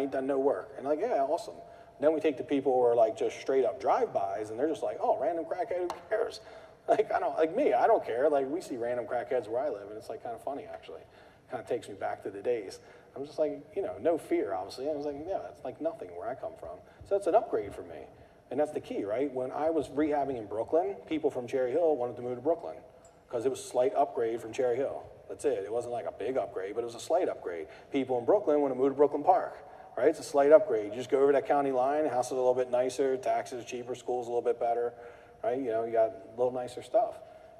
ain't done no work. And like, yeah, awesome. Then we take the people who are like just straight up drive-bys, and they're just like, oh, random crackhead, who cares? Like, I don't care. Like, we see random crackheads where I live, and it's like kind of funny, actually. Kind of takes me back to the days. I'm just like, you know, no fear, obviously. I was like, yeah, it's like nothing where I come from. So that's an upgrade for me. And that's the key, right? When I was rehabbing in Brooklyn, people from Cherry Hill wanted to move to Brooklyn because it was a slight upgrade from Cherry Hill. That's it. It wasn't like a big upgrade, but it was a slight upgrade. People in Brooklyn want to move to Brooklyn Park, right? It's a slight upgrade. You just go over that county line, house is a little bit nicer, taxes cheaper, school's a little bit better, right? You know, you got a little nicer stuff.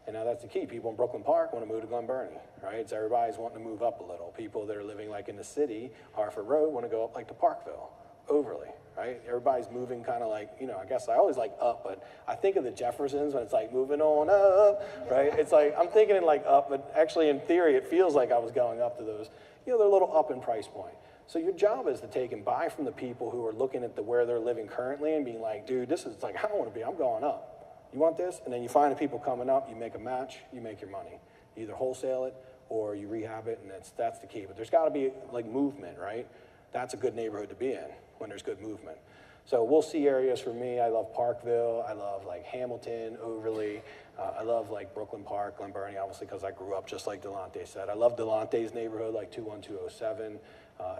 And now that's the key. People in Brooklyn Park want to move to Glen Burnie, right? So everybody's wanting to move up a little. People that are living like in the city, Hartford Road, want to go up like to Parkville, overly, right? Everybody's moving kind of like, you know, I guess I always like up, but I think of the Jeffersons when it's like moving on up, right? It's like, I'm thinking in like up, but actually in theory, it feels like I was going up to those. You know, they're a little up in price point. So your job is to take and buy from the people who are looking at where they're living currently and being like, dude, this is like, I don't want to be, I'm going up. You want this? And then you find the people coming up, you make a match, you make your money. You either wholesale it or you rehab it, and that's the key. But there's got to be like movement, right? That's a good neighborhood to be in when there's good movement. So we'll see areas for me. I love Parkville. I love like Hamilton, Overly. I love like Brooklyn Park, Glen Burnie, obviously, because I grew up just like Delonte said. I love Delonte's neighborhood, like 21207.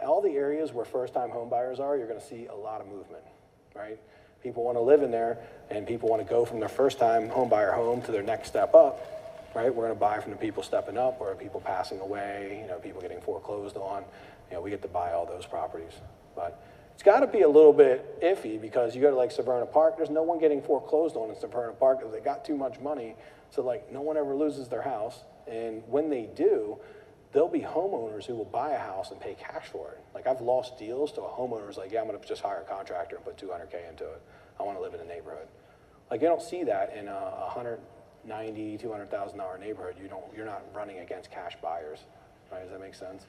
All the areas where first-time home buyers are, you're going to see a lot of movement, right? People want to live in there, and people want to go from their first-time home buyer home to their next step up, right? We're going to buy from the people stepping up, or people passing away, you know, people getting foreclosed on. You know, we get to buy all those properties. But it's got to be a little bit iffy because you go to like Severna Park, there's no one getting foreclosed on in Severna Park because they got too much money. So like no one ever loses their house. And when they do, there'll be homeowners who will buy a house and pay cash for it. Like I've lost deals to a homeowner who's like, yeah, I'm gonna just hire a contractor and put $200K into it. I wanna live in a neighborhood. Like you don't see that in a $190,000, $200,000 neighborhood. You're not running against cash buyers, right? Does that make sense?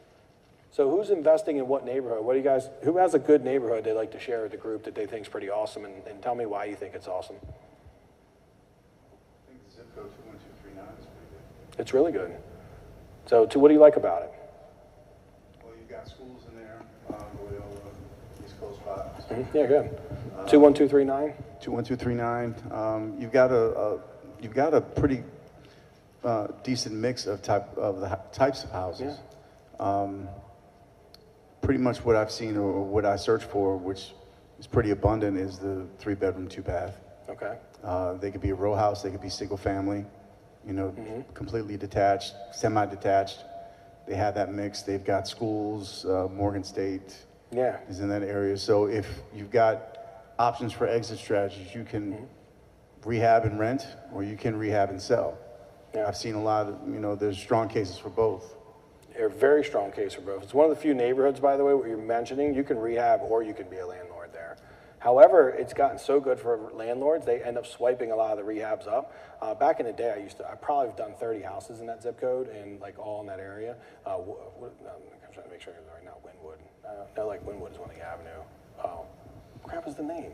So who's investing in what neighborhood? What do you guys, who has a good neighborhood they'd like to share with the group that they think is pretty awesome, and tell me why you think it's awesome. I think the zip code 21239 is pretty good. It's really good. So what do you like about it? Well, you've got schools in there, Loyola, East Coast Vibes. Mm-hmm. Yeah, good. 21239? 21239. You've got a pretty decent mix of types of houses. Yeah. Pretty much what I've seen or what I search for, which is pretty abundant, is the 3-bedroom, 2-bath. Okay. They could be a row house, they could be single family, you know, completely detached, semi-detached. They have that mix. They've got schools, Morgan State is in that area. So if you've got options for exit strategies, you can rehab and rent, or you can rehab and sell. Yeah. I've seen a lot of, you know, there's strong cases for both. A very strong case for both. It's one of the few neighborhoods, by the way, what you're mentioning, you can rehab or you can be a landlord there. However, it's gotten so good for landlords, they end up swiping a lot of the rehabs up. Back in the day, I probably have done 30 houses in that zip code and like all in that area. I'm trying to make sure right now, Wynwood. No, like Wynwood is one of the avenue. Oh, crap is the name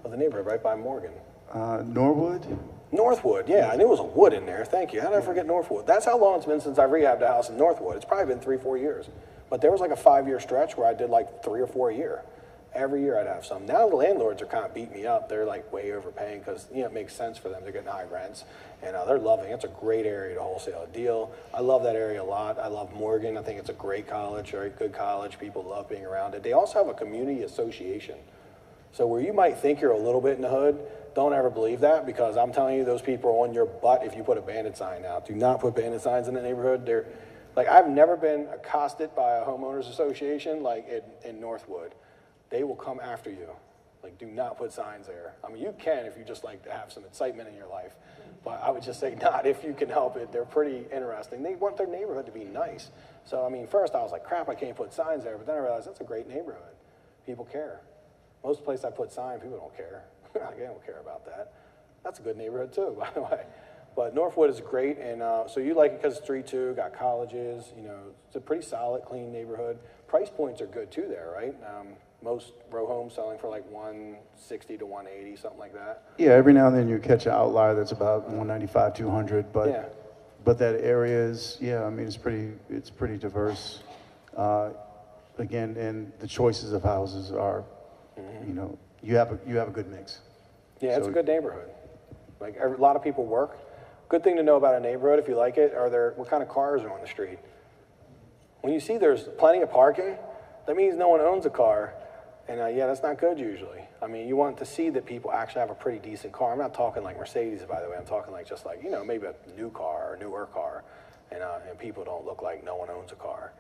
of the neighborhood right by Morgan? Norwood? Northwood, yeah, I knew it was a wood in there. Thank you. How did I forget Northwood? That's how long it's been since I rehabbed a house in Northwood. It's probably been 3-4 years. But there was like a 5-year stretch where I did like 3 or 4 a year. Every year I'd have some. Now the landlords are kind of beating me up. They're like way overpaying because, you know, it makes sense for them. They're getting high rents and they're loving it. It's a great area to wholesale a deal. I love that area a lot. I love Morgan. I think it's a great college, very good college. People love being around it. They also have a community association. So where you might think you're a little bit in the hood, don't ever believe that, because I'm telling you, those people are on your butt if you put a bandit sign out. Do not put bandit signs in the neighborhood. They're like, I've never been accosted by a homeowners association like in Northwood. They will come after you. Like, do not put signs there. I mean, you can if you just like to have some excitement in your life, but I would just say not if you can help it. They're pretty interesting. They want their neighborhood to be nice. So, I mean, first I was like, crap, I can't put signs there, but then I realized that's a great neighborhood. People care. Most places I put signs, people don't care. They don't care about that. That's a good neighborhood too, by the way. But Northwood is great, and so you like it because it's 3-2, got colleges, you know, it's a pretty solid, clean neighborhood. Price points are good too there, right? Most row homes selling for like 160 to 180, something like that. Yeah, every now and then you catch an outlier that's about 195, 200, but that area is, yeah, I mean, it's pretty diverse. again, and the choices of houses are, you know, you have a good mix. Yeah, it's a good neighborhood. Like a lot of people work. Good thing to know about a neighborhood, if you like it, what kind of cars are on the street. When you see there's plenty of parking, that means no one owns a car. And yeah, that's not good usually. I mean, you want to see that people actually have a pretty decent car. I'm not talking like Mercedes, by the way. I'm talking like just like, you know, maybe a new car or a newer car. And people don't look like no one owns a car.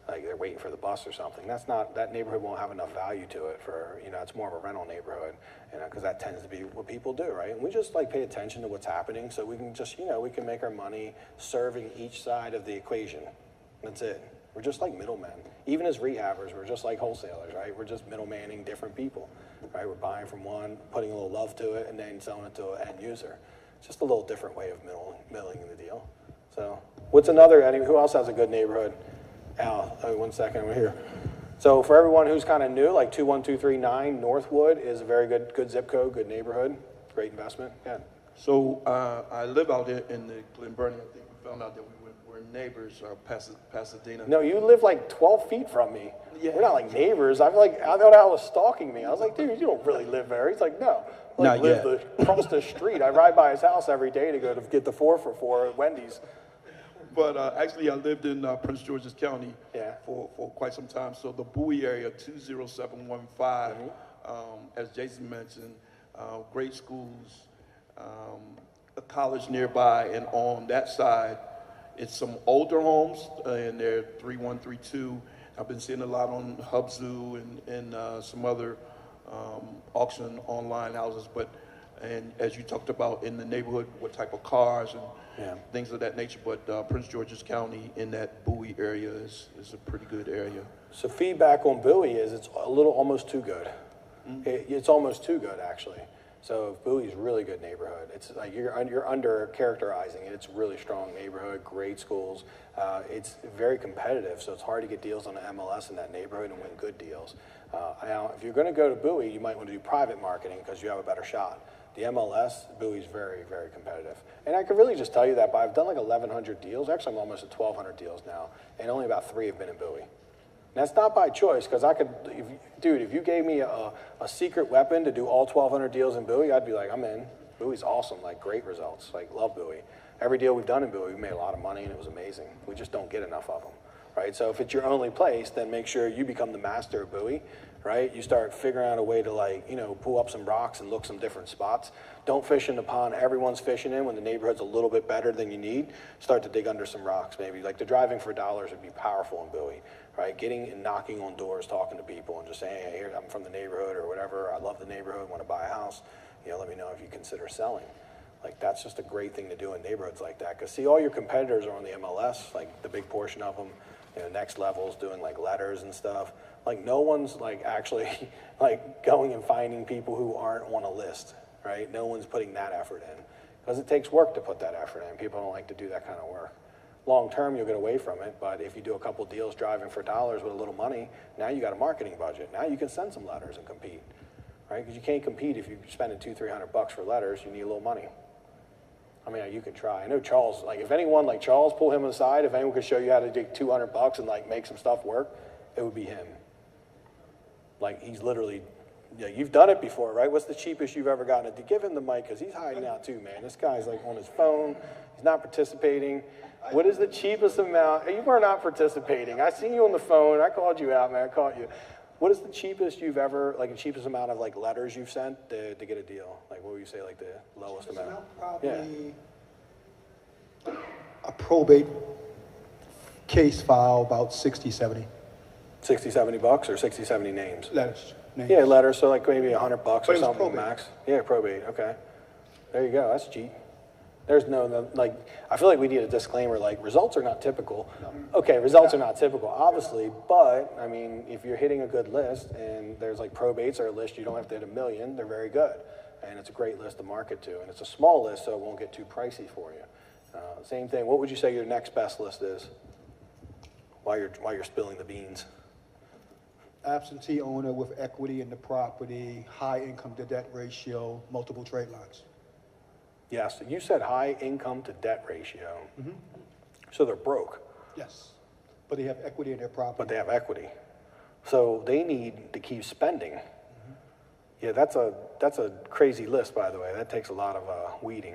Like they're waiting for the bus or something. That neighborhood won't have enough value to it for, you know, it's more of a rental neighborhood. And because that tends to be what people do, right? And we just like pay attention to what's happening so we can just, you know, we can make our money serving each side of the equation. That's it. We're just like middlemen. Even as rehabbers, we're just like wholesalers, right? We're just middlemaning different people, right? We're buying from one, putting a little love to it, and then selling it to an end user. It's just a little different way of middling in the deal. So what's another, who else has a good neighborhood? Al, 1 second over here. So for everyone who's kind of new, like 21239 Northwood is a very good zip code, good neighborhood, great investment. Yeah. So I live out here in the Glen Burnie. I think we found out that we're neighbors, Pasadena. No, you live like 12 feet from me. Yeah. We're not like neighbors. I thought Al was stalking me. I was like, dude, you don't really live there. He's like, no. Not yet. Across the street. I ride by his house every day to go to get the 4 for $4 at Wendy's. But actually, I lived in Prince George's County for quite some time. So the Bowie area, 20715, as Jason mentioned, great schools, a college nearby, and on that side, it's some older homes, and they're 3132. I've been seeing a lot on Hubzoo and some other auction online houses. And as you talked about in the neighborhood, what type of cars and things of that nature. But Prince George's County in that Bowie area is a pretty good area. So feedback on Bowie is it's a little almost too good. It's almost too good, actually. So Bowie's a really good neighborhood. It's like you're under characterizing it. It's a really strong neighborhood, great schools. It's very competitive, so it's hard to get deals on the MLS in that neighborhood and win good deals. Now, if you're going to go to Bowie, you might want to do private marketing because you have a better shot. The MLS, Bowie's very, very competitive. And I could really just tell you that, but I've done like 1,100 deals. Actually, I'm almost at 1,200 deals now, and only about 3 have been in Bowie. And that's not by choice, because I could, if you gave me a secret weapon to do all 1,200 deals in Bowie, I'd be like, I'm in. Bowie's awesome, like great results, like love Bowie. Every deal we've done in Bowie, we made a lot of money, and it was amazing. We just don't get enough of them, right? So if it's your only place, then make sure you become the master of Bowie, right? You start figuring out a way to pull up some rocks and look some different spots. Don't fish in the pond everyone's fishing in when the neighborhood's a little bit better than you need. Start to dig under some rocks, maybe. Like the driving for dollars would be powerful in Bowie, right? Getting and knocking on doors, talking to people and just saying, hey, here, I'm from the neighborhood or whatever. I love the neighborhood, want to buy a house. Let me know if you consider selling. Like that's just a great thing to do in neighborhoods like that. Because see, all your competitors are on the MLS, like the big portion of them. Next level's doing like letters and stuff. Like no one's like actually like going and finding people who aren't on a list, right? No one's putting that effort in because it takes work to put that effort in. People don't like to do that kind of work. Long term, you'll get away from it, but if you do a couple deals driving for dollars with a little money, now you got a marketing budget. Now you can send some letters and compete, right? Because you can't compete if you're spending $200-300 for letters. You need a little money. I mean, you can try. I know Charles, like if anyone like Charles, pull him aside, if anyone could show you how to dig $200 and like make some stuff work, it would be him. Like he's literally, you've done it before, right? What's the cheapest you've ever gotten it? To give him the mic, because he's hiding out too, man. This guy's like on his phone. He's not participating. What is the cheapest amount? You were not participating. I seen you on the phone. I called you out, man. I caught you. What is the cheapest you've ever, like the cheapest amount of like letters you've sent to get a deal? Like what would you say like the lowest amount? Probably a probate case file, about 60, 70. 60, 70 bucks or 60, 70 names? Letters. Names. Yeah, letters, so like maybe $100 But or something max. Yeah, probate, okay. There you go, that's cheap. There's no, like, I feel like we need a disclaimer, like, results are not typical. Okay, results are not typical, obviously, but, I mean, if you're hitting a good list, and there's, like, probates are a list you don't have to hit 1 million, they're very good. And it's a great list to market to, and it's a small list, so it won't get too pricey for you. Same thing, what would you say your next best list is? While you're spilling the beans. Absentee owner with equity in the property, high income to debt ratio, multiple trade lines. Yes, you said high income to debt ratio. So they're broke. Yes, but they have equity in their property. But they have equity. So they need to keep spending. Yeah, that's a crazy list, by the way. That takes a lot of weeding.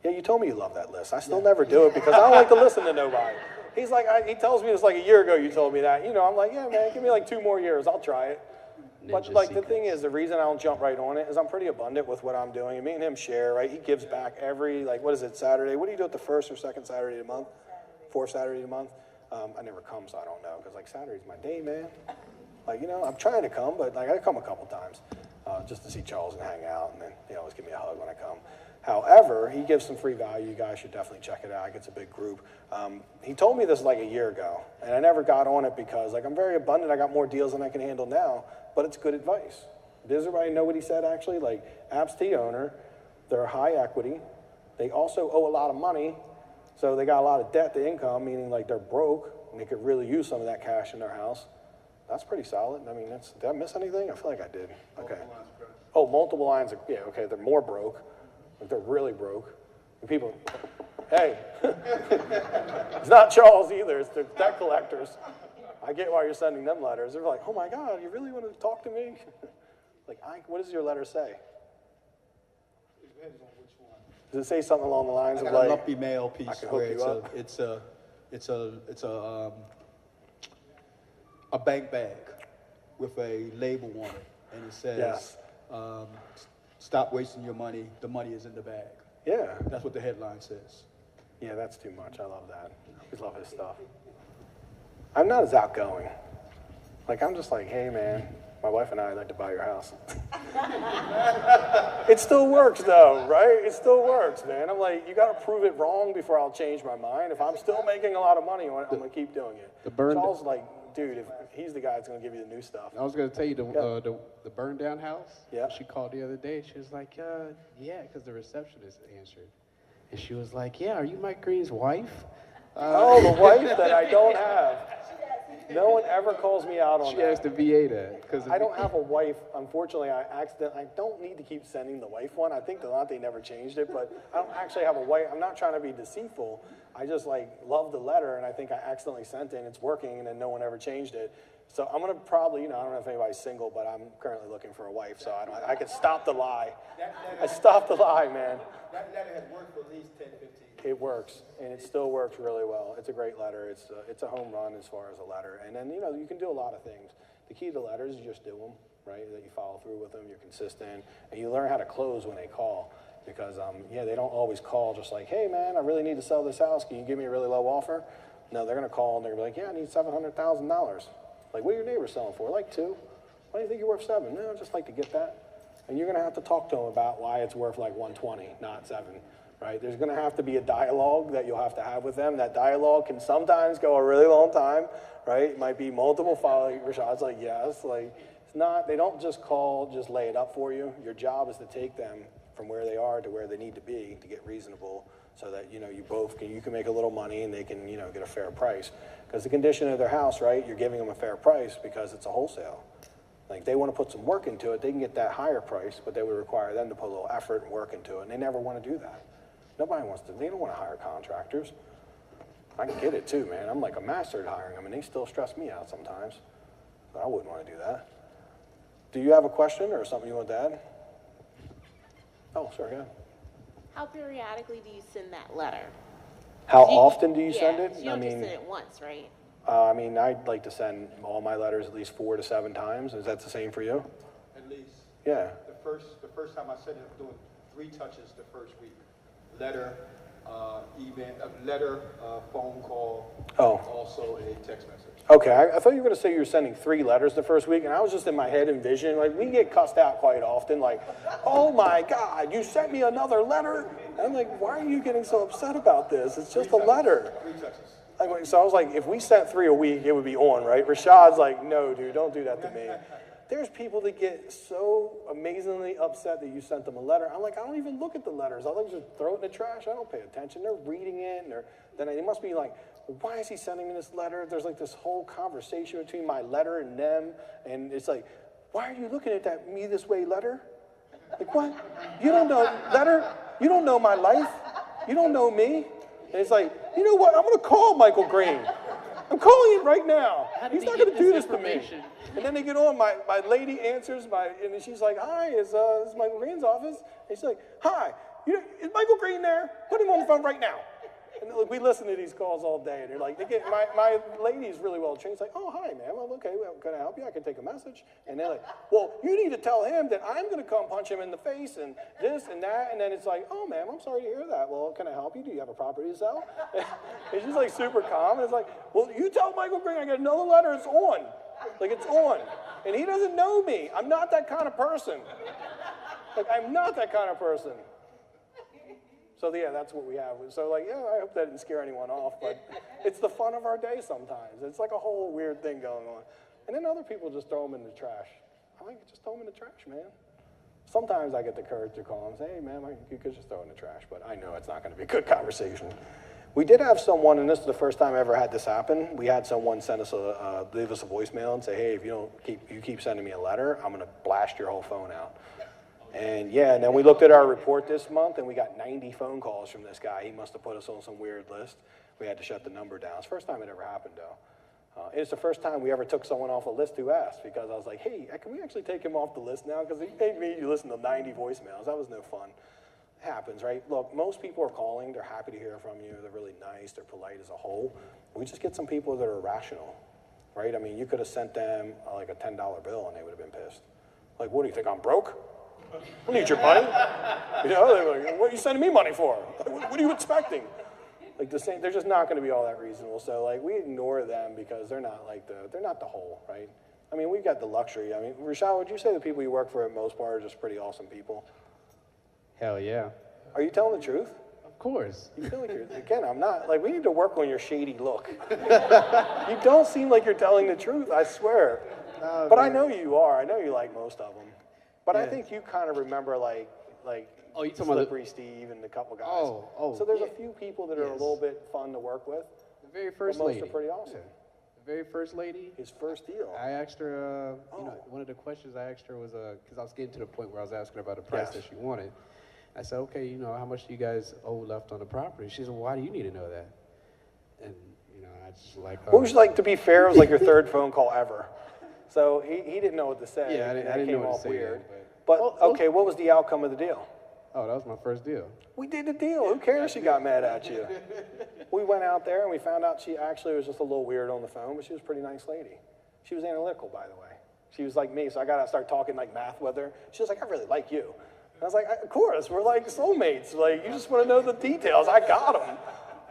Yeah, you told me you love that list. I still never do it because I don't like to listen to nobody. He's like, he tells me this like a year ago you told me that. You know, I'm like, yeah, man, give me like 2 more years. I'll try it. But like the thing is, the reason I don't jump right on it is I'm pretty abundant with what I'm doing. And me and him share, right? He gives back every, like, what is it, Saturday? What do you do at the first or second Saturday of the month? Fourth Saturday of the month? I never come, so I don't know. Because, like, Saturday's my day, man. Like, you know, I'm trying to come, but, like, I come a couple times just to see Charles and hang out. And then he always give me a hug when I come. However, he gives some free value. You guys should definitely check it out. It's a big group. He told me this like a year ago, and I never got on it because, like, I'm very abundant. I got more deals than I can handle now, but it's good advice. Does everybody know what he said, actually? Like, absentee owner, they're high equity. They also owe a lot of money, so they got a lot of debt to income, meaning, like, they're broke, and they could really use some of that cash in their house. That's pretty solid. I mean, did I miss anything? I feel like I did. Okay. Oh, multiple lines of, yeah, okay, they're more broke. Like, they're really broke. And people, hey, it's not Charles either. It's the debt collectors. I get why you're sending them letters. They're like, oh my God, you really want to talk to me? Like, what does your letter say? It depends on which one. Does it say something along the lines I of got like, a lumpy mail piece I can where hook you up? it's a bank bag with a label on it, and it says, yes. Stop wasting your money. The money is in the bag. Yeah. That's what the headline says. Yeah, that's too much. I love that. I always love his stuff. I'm not as outgoing. Like, I'm just like, hey, man, my wife and I would like to buy your house. It still works, though, right? It still works, man. I'm like, you got to prove it wrong before I'll change my mind. If I'm still making a lot of money on it, I'm going to keep doing it. Charles, like, dude, if he's the guy that's going to give you the new stuff. I was going to tell you the burned down house. Yeah. She called the other day. She was like, yeah, because the receptionist answered. And she was like, yeah, are you Mike Green's wife? Oh, the wife that I don't have. No one ever calls me out on that. She asked the VA that. I don't have a wife. Unfortunately, I don't need to keep sending the wife one. I think they never changed it, but I don't actually have a wife. I'm not trying to be deceitful. I just love the letter, and I think I accidentally sent it, and it's working, and then no one ever changed it. So I'm going to probably, I don't know if anybody's single, but I'm currently looking for a wife, so I can stop the lie. I stopped the lie, man. That letter has worked for at least 10, 15 years. It works, and it still works really well. It's a great letter. It's a home run as far as a letter. And then, you can do a lot of things. The key to letters is just do them, right? That you follow through with them, you're consistent, and you learn how to close when they call. Because, they don't always call just like, hey, man, I really need to sell this house. Can you give me a really low offer? No, they're going to call, and they're going to be like, yeah, I need $700,000. Like, what are your neighbors selling for? Like 2. Why do you think you're worth 7? No, I'd just like to get that. And you're going to have to talk to them about why it's worth like 120, not 7. Right? There's going to have to be a dialogue that you'll have to have with them. That dialogue can sometimes go a really long time, right? It might be multiple follow. Rashad's like, yes. Like, it's not, they don't just call, just lay it up for you. Your job is to take them from where they are to where they need to be to get reasonable so that, you can make a little money and they can, get a fair price. Because the condition of their house, right, you're giving them a fair price because it's a wholesale. Like, they want to put some work into it, they can get that higher price, but they would require them to put a little effort and work into it, and they never want to do that. Nobody wants to, they don't want to hire contractors. I can get it too, man. I'm like a master at hiring them, and they still stress me out sometimes. But I wouldn't want to do that. Do you have a question or something you want to add? Oh, sorry, yeah. How periodically do you send that letter? How often do you send it? You don't just send it once, right? I'd like to send all my letters at least 4 to 7 times. Is that the same for you? At least. Yeah. The first time I sent it, I'm doing 3 touches the first week. Letter, phone call, also a text message. Okay, I thought you were going to say you were sending 3 letters the first week, and I was just in my head envisioning, like, we get cussed out quite often, like, oh my God, you sent me another letter? And I'm like, why are you getting so upset about this? It's just a letter. 3 touches. So I was like, if we sent 3 a week, it would be on, right? Rashad's like, no, dude, don't do that to me. There's people that get so amazingly upset that you sent them a letter. I'm like, I don't even look at the letters. I just throw it in the trash. I don't pay attention. They're reading it, and then they must be like, why is he sending me this letter? There's like this whole conversation between my letter and them, and it's like, why are you looking at that me this way letter? Like, what? You don't know letter? You don't know my life. You don't know me. And it's like, you know what? I'm going to call Michael Green. I'm calling him right now. How did He's he not get going to do this this to me. information? And then they get on, my lady answers, and she's like, hi, is Michael Green's office? And she's like, hi, is Michael Green there? Put him on the phone right now. And look, we listen to these calls all day, and they're like, my lady's really well trained. She's like, oh, hi, ma'am. Well, okay, well, can I help you? I can take a message. And they're like, well, you need to tell him that I'm going to come punch him in the face and this and that. And then it's like, oh, ma'am, I'm sorry to hear that. Well, can I help you? Do you have a property to sell? And she's like super calm. And it's like, well, you tell Michael Green I got another letter. It's on. Like, it's on. And he doesn't know me. I'm not that kind of person. Like, I'm not that kind of person. So yeah, that's what we have. So like, yeah, I hope that didn't scare anyone off, but it's the fun of our day sometimes. It's like a whole weird thing going on. And then other people just throw them in the trash. I like, just throw them in the trash, man. Sometimes I get the courage to call and say, hey man, you could just throw it in the trash, but I know it's not gonna be a good conversation. We did have someone, and this is the first time I ever had this happen, we had someone send us leave us a voicemail and say, hey, if you keep sending me a letter, I'm gonna blast your whole phone out. And yeah, and then we looked at our report this month, and we got 90 phone calls from this guy. He must have put us on some weird list. We had to shut the number down. It's the first time it ever happened, though. It's the first time we ever took someone off a list who asked, because I was like, hey, can we actually take him off the list now? Because he made me listen to 90 voicemails. That was no fun. It happens, right? Look, most people are calling. They're happy to hear from you. They're really nice. They're polite as a whole. We just get some people that are irrational, right? I mean, you could have sent them like a $10 bill, and they would have been pissed. Like, what do you think, I'm broke? I need your money. You know, they're like, what are you sending me money for? What are you expecting? Like the same, they're just not going to be all that reasonable. So like we ignore them because they're not like they're not the whole, right? I mean, we've got the luxury. I mean, Rashad, would you say the people you work for at most part are just pretty awesome people? Hell yeah. Are you telling the truth? Of course. You feel like you're, again, I'm not, like we need to work on your shady look. You don't seem like you're telling the truth, I swear. No, but man. I know you are. I know you like most of them. But yeah. I think you kind of remember like oh, you Slippery Steve and a couple guys. Oh, so there's a few people that are a little bit fun to work with. The very first most lady. Most are pretty awesome. Yeah. The very first lady. His first deal. I asked her, you know, one of the questions I asked her was, because I was getting to the point where I was asking her about the price that she wanted. I said, okay, you know, how much do you guys owe left on the property? She said, well, why do you need to know that? And, you know, I just like... What was like, to be fair, it was like your third phone call ever. So he didn't know what to say. Yeah, I didn't know what to say. Weird. But okay, what was the outcome of the deal? Oh, that was my first deal. We did the deal. Who cares she got mad at you? We went out there and we found out she actually was just a little weird on the phone, but she was a pretty nice lady. She was analytical, by the way. She was like me, so I got to start talking like math with her. She was like, I really like you. And I was like, of course, we're like soulmates. Like, you just want to know the details. I got them.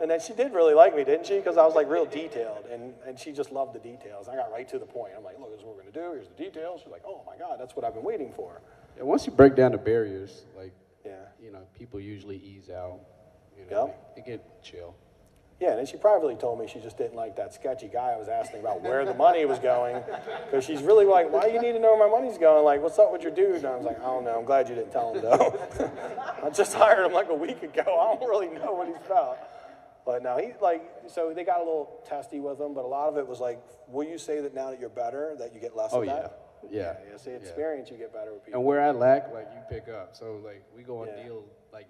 And then she did really like me, didn't she? Because I was like real detailed, and she just loved the details. I got right to the point. I'm like, look, this is what we're going to do. Here's the details. She's like, oh my God, that's what I've been waiting for. And once you break down the barriers, like, you know, people usually ease out. You know, they get chill. Yeah, and then she privately told me she just didn't like that sketchy guy I was asking about where the money was going. Because she's really like, why do you need to know where my money's going? Like, what's up with your dude? And I was like, I don't know. I'm glad you didn't tell him, though. I just hired him like a week ago. I don't really know what he's about. But no, so they got a little testy with him, but a lot of it was like, will you say that now that you're better, that you get less of that? Yeah. See, experience, you get better with people. And where I lack, like, you pick up. So, like, we go on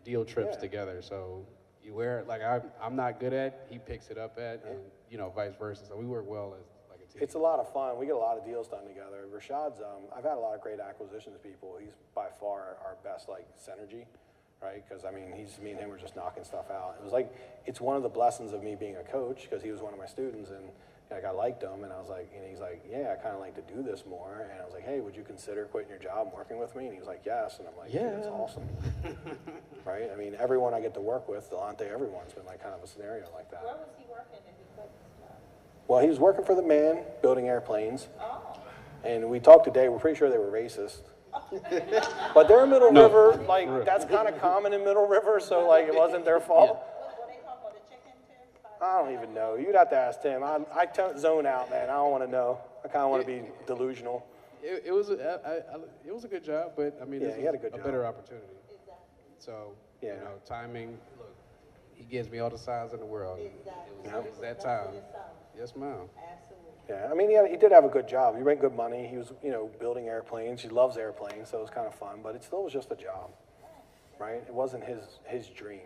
deal trips together. So, you wear it, like, I'm not good at, he picks it up at, and, you know, vice versa. So, we work well as, like, a team. It's a lot of fun. We get a lot of deals done together. Rashad's, I've had a lot of great acquisitions people. He's by far our best, like, synergy, right? Because, I mean, me and him were just knocking stuff out. It was like, it's one of the blessings of me being a coach, because he was one of my students, and like, I liked him, and I was like, and he's like, yeah, I kind of like to do this more. And I was like, hey, would you consider quitting your job and working with me? And he was like, yes. And I'm like, yeah, that's awesome. Right? I mean, everyone I get to work with, Delonte, everyone's been like kind of a scenario like that. Where was he working if he quit his job? Well, he was working for the man, building airplanes. Oh. And we talked today, we're pretty sure they were racist. But they're in Middle River, like, that's kind of common in Middle River, so, like, it wasn't their fault. I don't even know. You'd have to ask Tim. I zone out, man. I don't want to know. I kind of want to be delusional. It was a good job, but I mean, he had a good job. Better opportunity. So, you know, timing. Look, he gives me all the signs in the world. It was that time. Yes, ma'am. Absolutely. Yeah, I mean, he did have a good job. He made good money. He was, you know, building airplanes. He loves airplanes, so it was kind of fun. But it still was just a job, right? It wasn't his dream.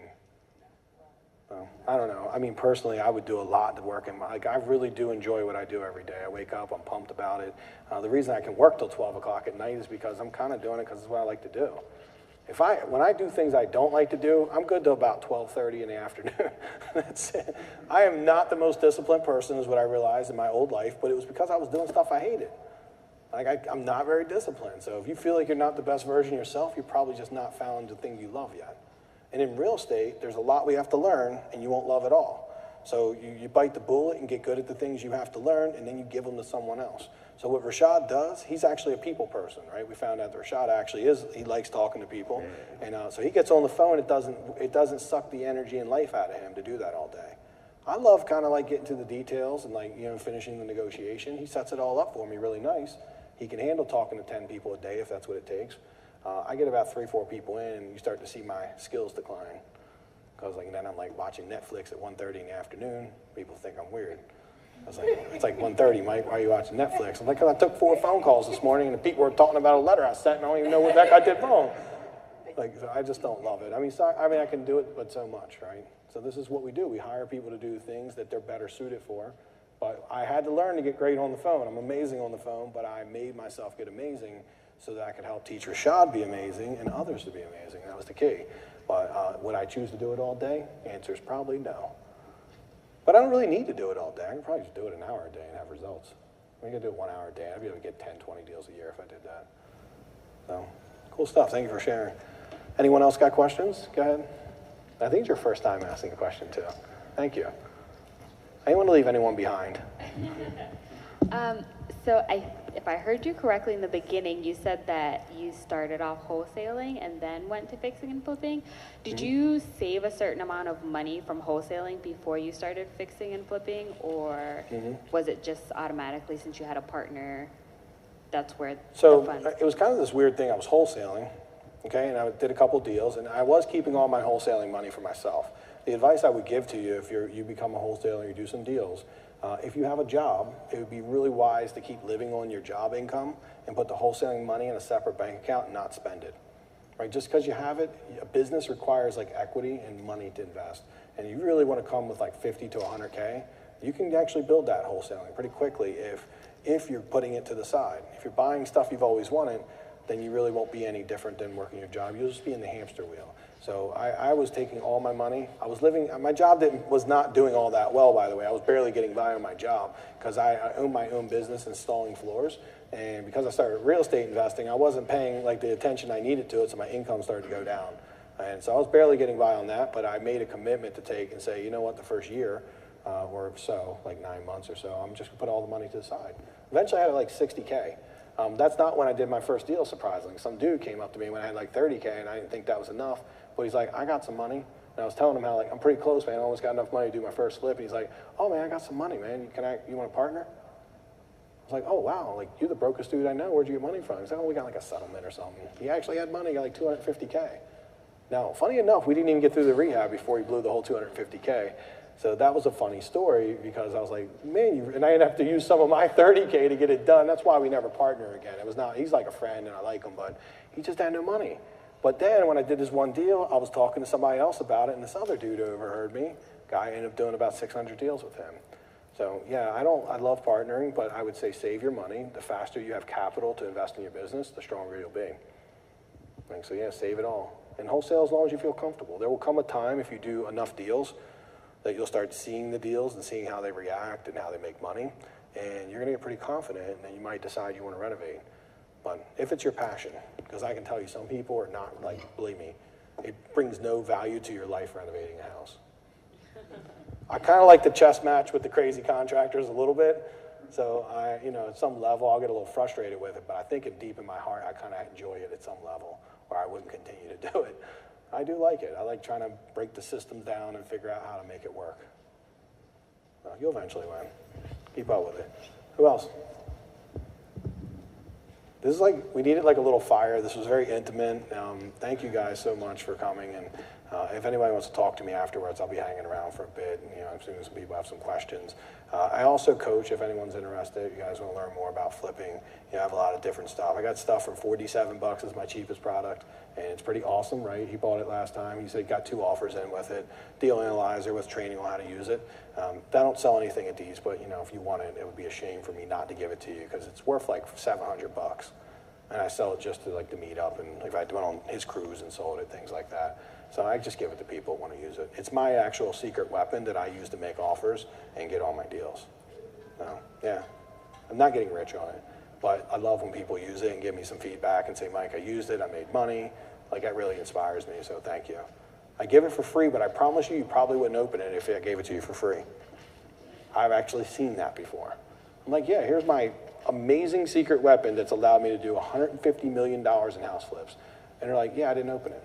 So, I don't know. I mean, personally, I would do a lot to work in my, like, I really do enjoy what I do every day. I wake up, I'm pumped about it. The reason I can work till 12 o'clock at night is because I'm kind of doing it because it's what I like to do. When I do things I don't like to do, I'm good till about 12:30 in the afternoon. That's it. I am not the most disciplined person, is what I realized in my old life, but it was because I was doing stuff I hated. Like, I'm not very disciplined. So if you feel like you're not the best version of yourself, you're probably just not found the thing you love yet. And in real estate, there's a lot we have to learn, and you won't love it all. So you bite the bullet and get good at the things you have to learn, and then you give them to someone else. So what Rashad does, he's actually a people person, right? We found out that Rashad actually is, he likes talking to people. And so he gets on the phone, it doesn't suck the energy and life out of him to do that all day. I love kind of like getting to the details and like, you know, finishing the negotiation. He sets it all up for me really nice. He can handle talking to 10 people a day if that's what it takes. I get about 3 or 4 people in, and you start to see my skills decline. Because like, then I'm like watching Netflix at 1:30 in the afternoon. People think I'm weird. I was like, it's like 1:30, Mike, why are you watching Netflix? I'm like, because I took 4 phone calls this morning, and the people were talking about a letter I sent, and I don't even know what the heck I did wrong. Like, so I just don't love it. I mean, I can do it, but so much, right? So this is what we do. We hire people to do things that they're better suited for. But I had to learn to get great on the phone. I'm amazing on the phone, but I made myself get amazing so that I could help teach Rashad be amazing and others to be amazing. That was the key. But would I choose to do it all day? Answer is probably no. But I don't really need to do it all day. I can probably just do it an hour a day and have results. I can do it 1 hour a day. I'd be able to get 10, 20 deals a year if I did that. So, cool stuff. Thank you for sharing. Anyone else got questions? Go ahead. I think it's your first time asking a question, too. Thank you. I didn't want to leave anyone behind. So if I heard you correctly in the beginning, you said that you started off wholesaling and then went to fixing and flipping. Did you save a certain amount of money from wholesaling before you started fixing and flipping, or was it just automatically, since you had a partner, that's where the funds? It was kind of this weird thing. I was wholesaling, okay, and I did a couple deals, and I was keeping all my wholesaling money for myself. The advice I would give to you if you become a wholesaler and you do some deals, if you have a job, it would be really wise to keep living on your job income and put the wholesaling money in a separate bank account and not spend it. Right? Just because you have it, a business requires like equity and money to invest. And you really want to come with like 50 to 100K, you can actually build that wholesaling pretty quickly if you're putting it to the side. If you're buying stuff you've always wanted, then you really won't be any different than working your job. You'll just be in the hamster wheel. So I was taking all my money. I was living, my job was not doing all that well, by the way. I was barely getting by on my job because I own my own business installing floors. And because I started real estate investing, I wasn't paying like the attention I needed to it, so my income started to go down. And so I was barely getting by on that, but I made a commitment to take and say, you know what, the first year or so, like 9 months or so, I'm just gonna put all the money to the side. Eventually I had like 60K. That's not when I did my first deal, surprisingly. Some dude came up to me when I had like 30K, and I didn't think that was enough. But he's like, I got some money. And I was telling him how like, I'm pretty close, man. I almost got enough money to do my first flip. And he's like, oh man, I got some money, man. You want to partner? I was like, oh wow, like you're the brokest dude I know. Where'd you get money from? He's like, oh, we got like a settlement or something. He actually had money, got like 250K. Now, funny enough, we didn't even get through the rehab before he blew the whole 250K. So that was a funny story because I was like, man, and I didn't have to use some of my 30K to get it done. That's why we never partner again. It was not, he's like a friend and I like him, but he just had no money. But then when I did this one deal, I was talking to somebody else about it, and this other dude overheard me. Guy ended up doing about 600 deals with him. So yeah, I love partnering, but I would say save your money. The faster you have capital to invest in your business, the stronger you'll be. And so yeah, save it all. And wholesale as long as you feel comfortable. There will come a time if you do enough deals that you'll start seeing the deals and seeing how they react and how they make money. And you're gonna get pretty confident, and then you might decide you wanna renovate. But if it's your passion, because I can tell you some people are not, like, believe me, it brings no value to your life renovating a house. I kind of like the chess match with the crazy contractors a little bit. So at some level, I'll get a little frustrated with it, but I think deep in my heart, I kind of enjoy it at some level, or I wouldn't continue to do it. I do like it. I like trying to break the systems down and figure out how to make it work. Well, you'll eventually win. Keep up with it. Who else? This is like, we needed like a little fire. This was very intimate. Thank you guys so much for coming. And If anybody wants to talk to me afterwards, I'll be hanging around for a bit, and, you know, as soon as people have some questions. I also coach, if anyone's interested, you guys want to learn more about flipping, you know, I have a lot of different stuff. I got stuff from $47 is my cheapest product, and it's pretty awesome, right? He bought it last time. He said he got 2 offers in with it, deal analyzer with training on how to use it. I don't sell anything at these, but, you know, if you want it, it would be a shame for me not to give it to you, because it's worth like $700. And I sell it just to like the Meetup, and if I went on his cruise and sold it, things like that. So I just give it to people who want to use it. It's my actual secret weapon that I use to make offers and get all my deals. So, yeah, I'm not getting rich on it, but I love when people use it and give me some feedback and say, Mike, I used it, I made money. Like, that really inspires me, so thank you. I give it for free, but I promise you, you probably wouldn't open it if I gave it to you for free. I've actually seen that before. I'm like, yeah, here's my amazing secret weapon that's allowed me to do $150 million in house flips. And they're like, yeah, I didn't open it.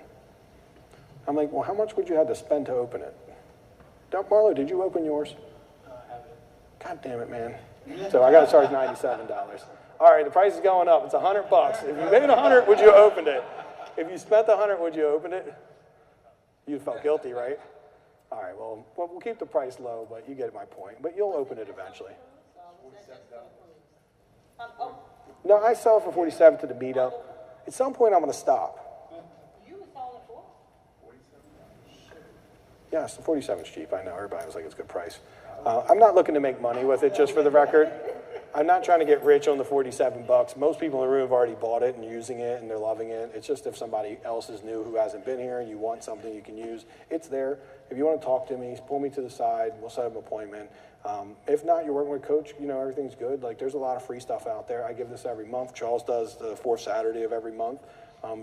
I'm like, well, how much would you have to spend to open it? Marlo, did you open yours? God damn it, man. So I got to charge $97. All right, the price is going up. It's $100. If you made $100, would you open it? If you spent $100, would you open it? You felt guilty, right? All right, well, we'll keep the price low, but you get my point. But you'll open it eventually. No, I sell it for $47 to the Meetup. At some point, I'm going to stop. Yes, the 47 is cheap. I know, everybody was like, it's a good price. I'm not looking to make money with it, just for the record. I'm not trying to get rich on the $47. Most people in the room have already bought it and using it, and they're loving it. It's just if somebody else is new who hasn't been here and you want something you can use, it's there. If you want to talk to me, pull me to the side. We'll set up an appointment. If not, you're working with a coach, you know, everything's good. Like, there's a lot of free stuff out there. I give this every month. Charles does the 4th Saturday of every month.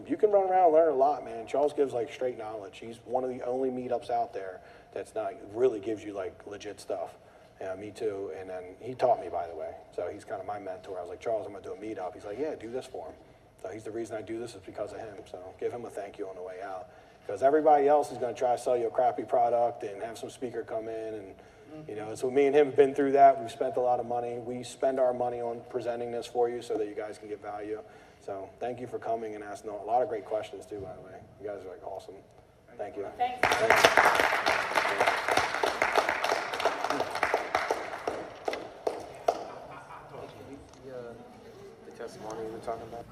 You can run around and learn a lot, man. Charles gives like straight knowledge. He's one of the only meetups out there that's not really gives you like legit stuff. Yeah, me too. And then he taught me, by the way. So he's kind of my mentor. I was like, Charles, I'm going to do a meetup. He's like, yeah, do this for him. So he's the reason I do this is because of him. So give him a thank you on the way out. Because everybody else is going to try to sell you a crappy product and have some speaker come in. And, you know, so me and him have been through that. We've spent a lot of money. We spend our money on presenting this for you so that you guys can get value. So thank you for coming and asking a lot of great questions too, by the way. You guys are like awesome. Thank you. Thanks. The testimony you were talking about?